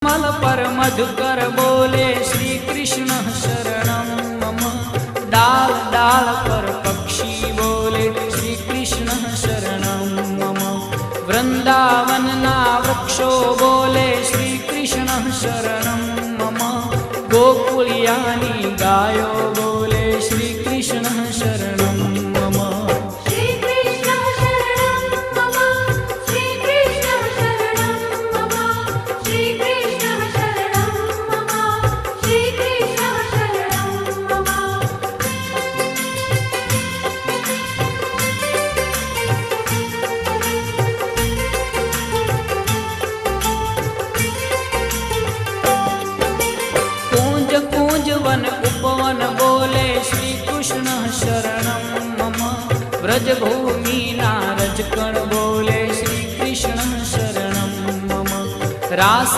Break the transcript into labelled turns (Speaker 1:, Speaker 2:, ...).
Speaker 1: कमल पर मधुकर बोले श्री कृष्ण शरणं मम। डाल डाल पर पक्षी बोले श्री कृष्ण शरणं मम। वृंदावन ना वृक्षो बोले श्री कृष्ण शरणं मम। गोकुलियानी गायो बोले श्री कृष्ण शरणं मम। उपवन बोले श्री कृष्ण शरणं मम। व्रजभूमि नारजकण बोले श्री कृष्ण शरणं मम। रास